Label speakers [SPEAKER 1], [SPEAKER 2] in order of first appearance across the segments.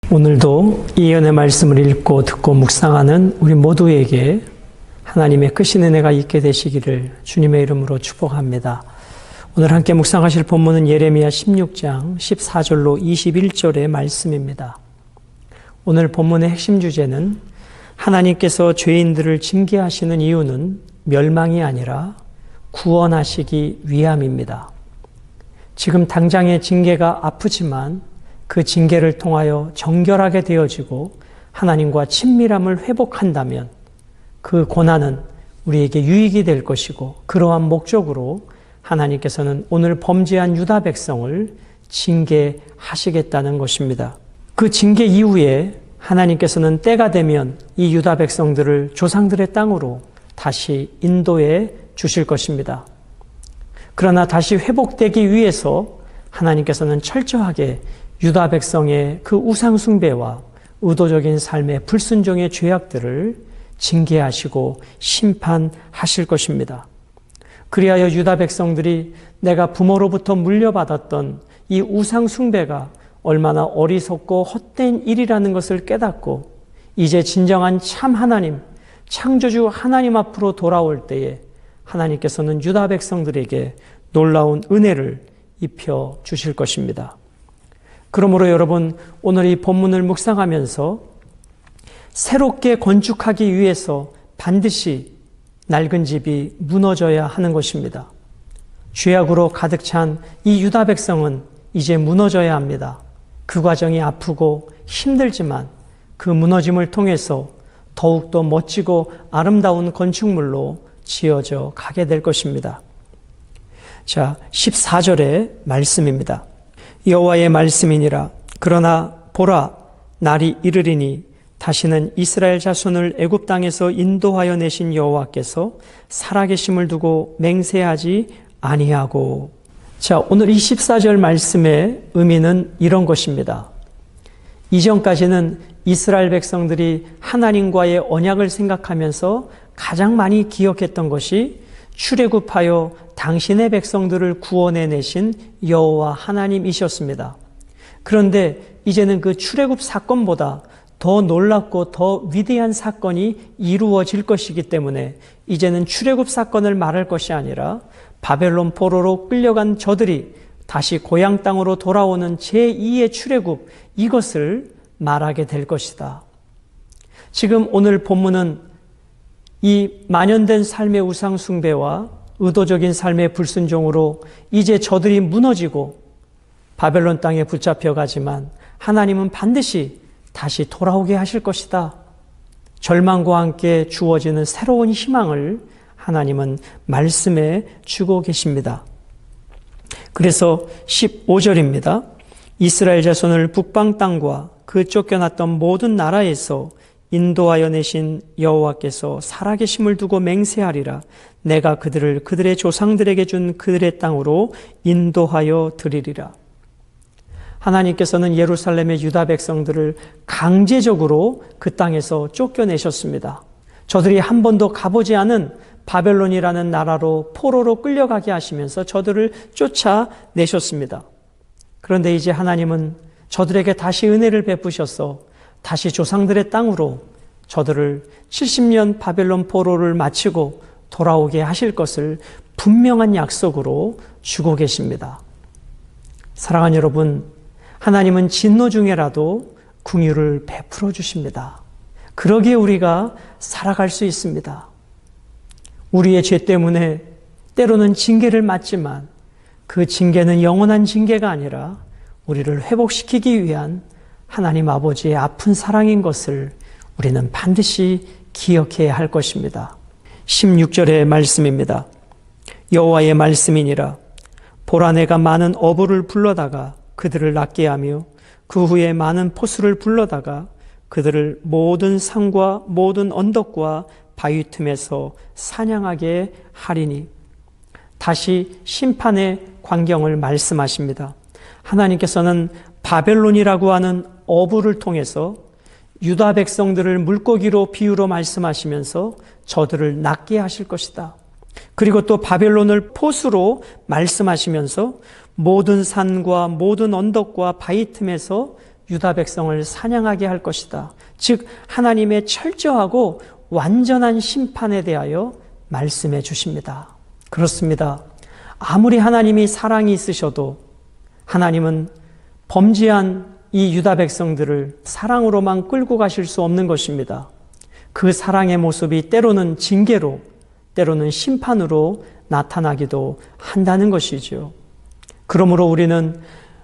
[SPEAKER 1] 오늘도 이 은혜 말씀을 읽고 듣고 묵상하는 우리 모두에게 하나님의 크신 은혜가 있게 되시기를 주님의 이름으로 축복합니다. 오늘 함께 묵상하실 본문은 예레미야 16장 14절로 21절의 말씀입니다. 오늘 본문의 핵심 주제는 하나님께서 죄인들을 징계하시는 이유는 멸망이 아니라 구원하시기 위함입니다. 지금 당장의 징계가 아프지만 그 징계를 통하여 정결하게 되어지고 하나님과 친밀함을 회복한다면 그 고난은 우리에게 유익이 될 것이고, 그러한 목적으로 하나님께서는 오늘 범죄한 유다 백성을 징계하시겠다는 것입니다. 그 징계 이후에 하나님께서는 때가 되면 이 유다 백성들을 조상들의 땅으로 다시 인도해 주실 것입니다. 그러나 다시 회복되기 위해서 하나님께서는 철저하게 유다 백성의 그 우상 숭배와 의도적인 삶의 불순종의 죄악들을 징계하시고 심판하실 것입니다. 그리하여 유다 백성들이 내가 부모로부터 물려받았던 이 우상 숭배가 얼마나 어리석고 헛된 일이라는 것을 깨닫고 이제 진정한 참 하나님, 창조주 하나님 앞으로 돌아올 때에 하나님께서는 유다 백성들에게 놀라운 은혜를 입혀 주실 것입니다. 그러므로 여러분, 오늘 이 본문을 묵상하면서 새롭게 건축하기 위해서 반드시 낡은 집이 무너져야 하는 것입니다. 죄악으로 가득 찬 이 유다 백성은 이제 무너져야 합니다. 그 과정이 아프고 힘들지만 그 무너짐을 통해서 더욱더 멋지고 아름다운 건축물로 지어져 가게 될 것입니다. 자, 14절의 말씀입니다. 여호와의 말씀이니라. 그러나 보라, 날이 이르리니 다시는 이스라엘 자손을 애굽 땅에서 인도하여 내신 여호와께서 살아계심을 두고 맹세하지 아니하고. 자, 오늘 이 14절 말씀의 의미는 이런 것입니다. 이전까지는 이스라엘 백성들이 하나님과의 언약을 생각하면서 가장 많이 기억했던 것이 출애굽하여 당신의 백성들을 구원해 내신 여호와 하나님이셨습니다. 그런데 이제는 그 출애굽 사건보다 더 놀랍고 더 위대한 사건이 이루어질 것이기 때문에 이제는 출애굽 사건을 말할 것이 아니라 바벨론 포로로 끌려간 저들이 다시 고향 땅으로 돌아오는 제2의 출애굽, 이것을 말하게 될 것이다. 지금 오늘 본문은 이 만연된 삶의 우상 숭배와 의도적인 삶의 불순종으로 이제 저들이 무너지고 바벨론 땅에 붙잡혀 가지만 하나님은 반드시 다시 돌아오게 하실 것이다. 절망과 함께 주어지는 새로운 희망을 하나님은 말씀해 주고 계십니다. 그래서 15절입니다. 이스라엘 자손을 북방 땅과 그 쫓겨났던 모든 나라에서 인도하여 내신 여호와께서 살아계심을 두고 맹세하리라. 내가 그들을 그들의 조상들에게 준 그들의 땅으로 인도하여 드리리라. 하나님께서는 예루살렘의 유다 백성들을 강제적으로 그 땅에서 쫓겨내셨습니다. 저들이 한 번도 가보지 않은 바벨론이라는 나라로 포로로 끌려가게 하시면서 저들을 쫓아내셨습니다. 그런데 이제 하나님은 저들에게 다시 은혜를 베푸셔서 다시 조상들의 땅으로 저들을 70년 바벨론 포로를 마치고 돌아오게 하실 것을 분명한 약속으로 주고 계십니다. 사랑하는 여러분, 하나님은 진노 중에라도 긍휼을 베풀어 주십니다. 그러기에 우리가 살아갈 수 있습니다. 우리의 죄 때문에 때로는 징계를 맞지만 그 징계는 영원한 징계가 아니라 우리를 회복시키기 위한 하나님 아버지의 아픈 사랑인 것을 우리는 반드시 기억해야 할 것입니다. 16절의 말씀입니다. 여호와의 말씀이니라. 보라, 내가 많은 어부를 불러다가 그들을 낫게 하며 그 후에 많은 포수를 불러다가 그들을 모든 산과 모든 언덕과 바위 틈에서 사냥하게 하리니. 다시 심판의 광경을 말씀하십니다. 하나님께서는 바벨론이라고 하는 어부를 통해서 유다 백성들을 물고기로 비유로 말씀하시면서 저들을 낫게 하실 것이다. 그리고 또 바벨론을 포수로 말씀하시면서 모든 산과 모든 언덕과 바위 틈에서 유다 백성을 사냥하게 할 것이다. 즉 하나님의 철저하고 완전한 심판에 대하여 말씀해 주십니다. 그렇습니다. 아무리 하나님이 사랑이 있으셔도 하나님은 범죄한 이 유다 백성들을 사랑으로만 끌고 가실 수 없는 것입니다. 그 사랑의 모습이 때로는 징계로, 때로는 심판으로 나타나기도 한다는 것이죠. 그러므로 우리는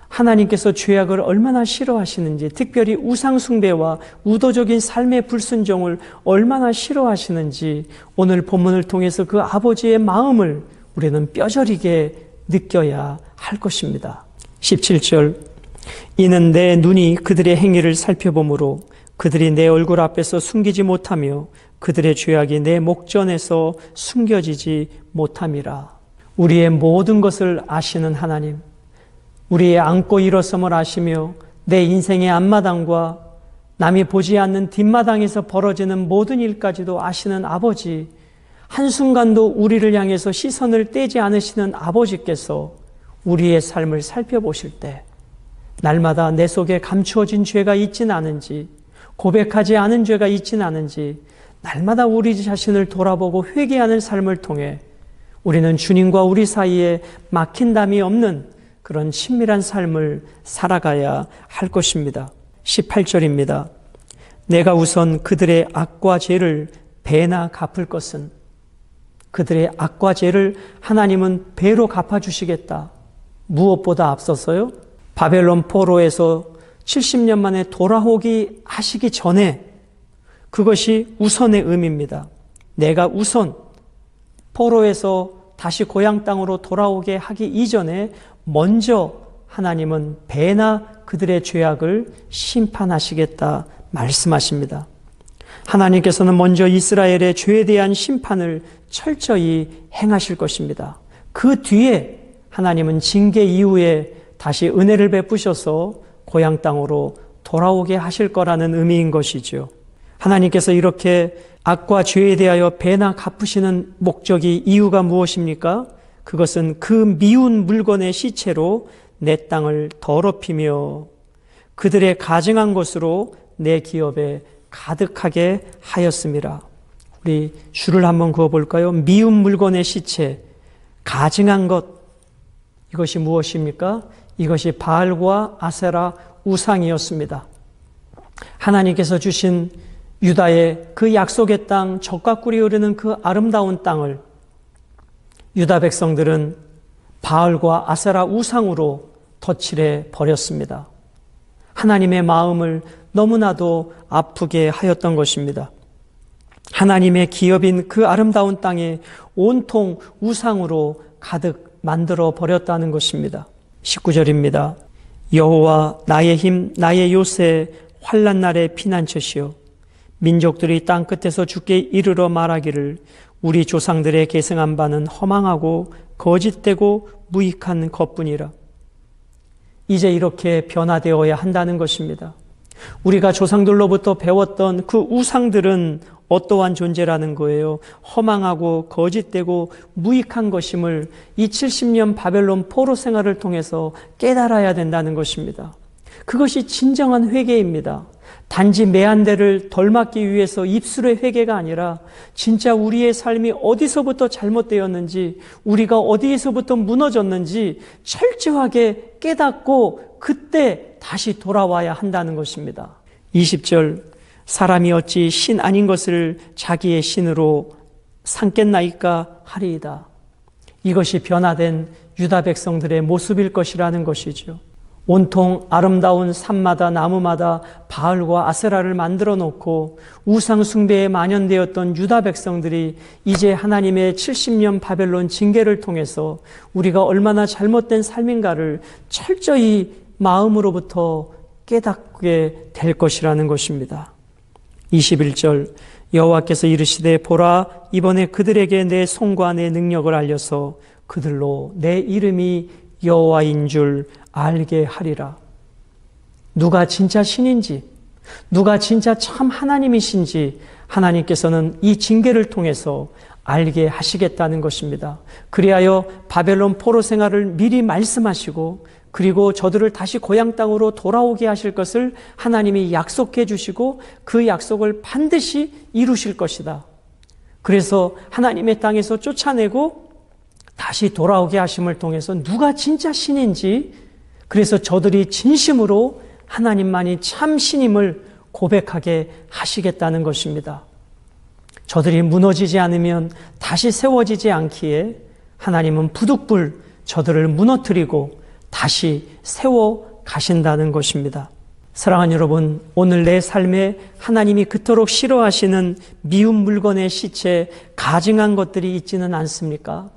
[SPEAKER 1] 하나님께서 죄악을 얼마나 싫어하시는지, 특별히 우상 숭배와 우도적인 삶의 불순종을 얼마나 싫어하시는지 오늘 본문을 통해서 그 아버지의 마음을 우리는 뼈저리게 느껴야 할 것입니다. 17절, 이는 내 눈이 그들의 행위를 살펴보므로 그들이 내 얼굴 앞에서 숨기지 못하며 그들의 죄악이 내 목전에서 숨겨지지 못함이라. 우리의 모든 것을 아시는 하나님, 우리의 앉고 일어섬을 아시며 내 인생의 앞마당과 남이 보지 않는 뒷마당에서 벌어지는 모든 일까지도 아시는 아버지, 한순간도 우리를 향해서 시선을 떼지 않으시는 아버지께서 우리의 삶을 살펴보실 때 날마다 내 속에 감추어진 죄가 있지는 않은지, 고백하지 않은 죄가 있지는 않은지 날마다 우리 자신을 돌아보고 회개하는 삶을 통해 우리는 주님과 우리 사이에 막힌 담이 없는 그런 친밀한 삶을 살아가야 할 것입니다. 18절입니다. 내가 우선 그들의 악과 죄를 배나 갚을 것은, 그들의 악과 죄를 하나님은 배로 갚아주시겠다. 무엇보다 앞서서요, 바벨론 포로에서 70년 만에 돌아오기 하시기 전에 그것이 우선의 의미입니다. 내가 우선 포로에서 다시 고향 땅으로 돌아오게 하기 이전에 먼저 하나님은 배나 그들의 죄악을 심판하시겠다 말씀하십니다. 하나님께서는 먼저 이스라엘의 죄에 대한 심판을 철저히 행하실 것입니다. 그 뒤에 하나님은 징계 이후에 다시 은혜를 베푸셔서 고향 땅으로 돌아오게 하실 거라는 의미인 것이죠. 하나님께서 이렇게 악과 죄에 대하여 배나 갚으시는 목적이, 이유가 무엇입니까? 그것은 그 미운 물건의 시체로 내 땅을 더럽히며 그들의 가증한 것으로 내 기업에 가득하게 하였습니다. 우리 줄을 한번 그어볼까요? 미운 물건의 시체, 가증한 것, 이것이 무엇입니까? 이것이 바알과 아세라 우상이었습니다. 하나님께서 주신 유다의 그 약속의 땅, 젖과 꿀이 흐르는 그 아름다운 땅을 유다 백성들은 바알과 아세라 우상으로 덧칠해 버렸습니다. 하나님의 마음을 너무나도 아프게 하였던 것입니다. 하나님의 기업인 그 아름다운 땅에 온통 우상으로 가득 만들어 버렸다는 것입니다. 19절입니다. 여호와 나의 힘, 나의 요새, 환난 날의 피난처시여, 민족들이 땅 끝에서 주께 이르러 말하기를 우리 조상들의 계승한 바는 허망하고 거짓되고 무익한 것뿐이라. 이제 이렇게 변화되어야 한다는 것입니다. 우리가 조상들로부터 배웠던 그 우상들은 어떠한 존재라는 거예요? 허망하고 거짓되고 무익한 것임을 이 70년 바벨론 포로 생활을 통해서 깨달아야 된다는 것입니다. 그것이 진정한 회개입니다. 단지 매한대를 덜 맞기 위해서 입술의 회개가 아니라 진짜 우리의 삶이 어디서부터 잘못되었는지, 우리가 어디에서부터 무너졌는지 철저하게 깨닫고 그때 다시 돌아와야 한다는 것입니다. 20절, 사람이 어찌 신 아닌 것을 자기의 신으로 삼겠나이까 하리이다. 이것이 변화된 유다 백성들의 모습일 것이라는 것이죠. 온통 아름다운 산마다 나무마다 바알과 아세라를 만들어 놓고 우상 숭배에 만연되었던 유다 백성들이 이제 하나님의 70년 바벨론 징계를 통해서 우리가 얼마나 잘못된 삶인가를 철저히 마음으로부터 깨닫게 될 것이라는 것입니다. 21절, 여호와께서 이르시되 보라, 이번에 그들에게 내 손과 내 능력을 알려서 그들로 내 이름이 여호와인 줄 알게 하리라. 누가 진짜 신인지, 누가 진짜 참 하나님이신지 하나님께서는 이 징계를 통해서 알게 하시겠다는 것입니다. 그리하여 바벨론 포로 생활을 미리 말씀하시고 그리고 저들을 다시 고향 땅으로 돌아오게 하실 것을 하나님이 약속해 주시고 그 약속을 반드시 이루실 것이다. 그래서 하나님의 땅에서 쫓아내고 다시 돌아오게 하심을 통해서 누가 진짜 신인지, 그래서 저들이 진심으로 하나님만이 참 신임을 고백하게 하시겠다는 것입니다. 저들이 무너지지 않으면 다시 세워지지 않기에 하나님은 부득불 저들을 무너뜨리고 다시 세워 가신다는 것입니다. 사랑하는 여러분, 오늘 내 삶에 하나님이 그토록 싫어하시는 미운 물건의 시체, 가증한 것들이 있지는 않습니까?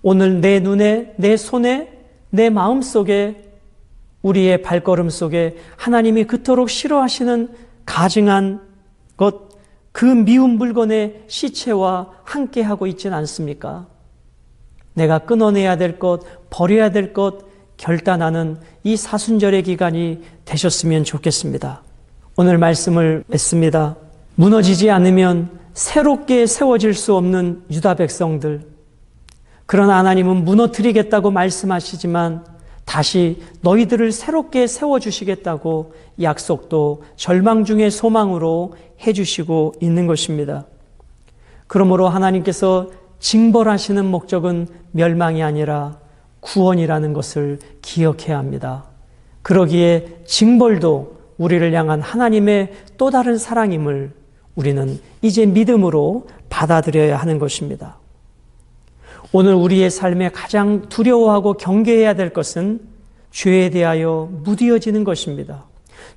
[SPEAKER 1] 오늘 내 눈에, 내 손에, 내 마음 속에, 우리의 발걸음 속에 하나님이 그토록 싫어하시는 가증한 것, 그 미운 물건의 시체와 함께하고 있지는 않습니까? 내가 끊어내야 될 것, 버려야 될 것, 결단하는 이 사순절의 기간이 되셨으면 좋겠습니다. 오늘 말씀을 맺습니다. 무너지지 않으면 새롭게 세워질 수 없는 유다 백성들. 그러나 하나님은 무너뜨리겠다고 말씀하시지만 다시 너희들을 새롭게 세워주시겠다고 약속도 절망 중의 소망으로 해주시고 있는 것입니다. 그러므로 하나님께서 징벌하시는 목적은 멸망이 아니라 구원이라는 것을 기억해야 합니다. 그러기에 징벌도 우리를 향한 하나님의 또 다른 사랑임을 우리는 이제 믿음으로 받아들여야 하는 것입니다. 오늘 우리의 삶에 가장 두려워하고 경계해야 될 것은 죄에 대하여 무디어지는 것입니다.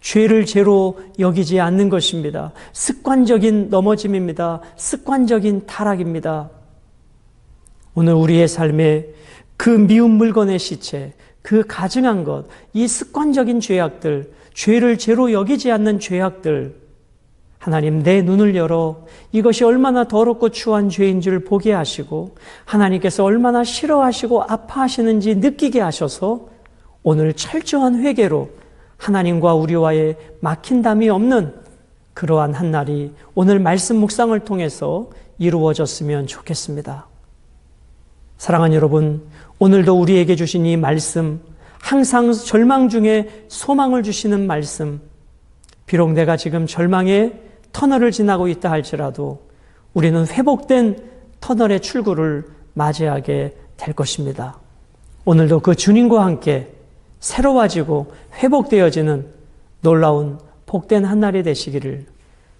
[SPEAKER 1] 죄를 죄로 여기지 않는 것입니다. 습관적인 넘어짐입니다. 습관적인 타락입니다. 오늘 우리의 삶에 그 미운 물건의 시체, 그 가증한 것, 이 습관적인 죄악들, 죄를 죄로 여기지 않는 죄악들, 하나님 내 눈을 열어 이것이 얼마나 더럽고 추한 죄인 줄 보게 하시고 하나님께서 얼마나 싫어하시고 아파하시는지 느끼게 하셔서 오늘 철저한 회개로 하나님과 우리와의 막힌담이 없는 그러한 한 날이 오늘 말씀 묵상을 통해서 이루어졌으면 좋겠습니다. 사랑하는 여러분, 오늘도 우리에게 주신 이 말씀, 항상 절망 중에 소망을 주시는 말씀, 비록 내가 지금 절망의 터널을 지나고 있다 할지라도 우리는 회복된 터널의 출구를 맞이하게 될 것입니다. 오늘도 그 주님과 함께 새로워지고 회복되어지는 놀라운 복된 한 날이 되시기를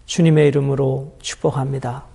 [SPEAKER 1] 주님의 이름으로 축복합니다.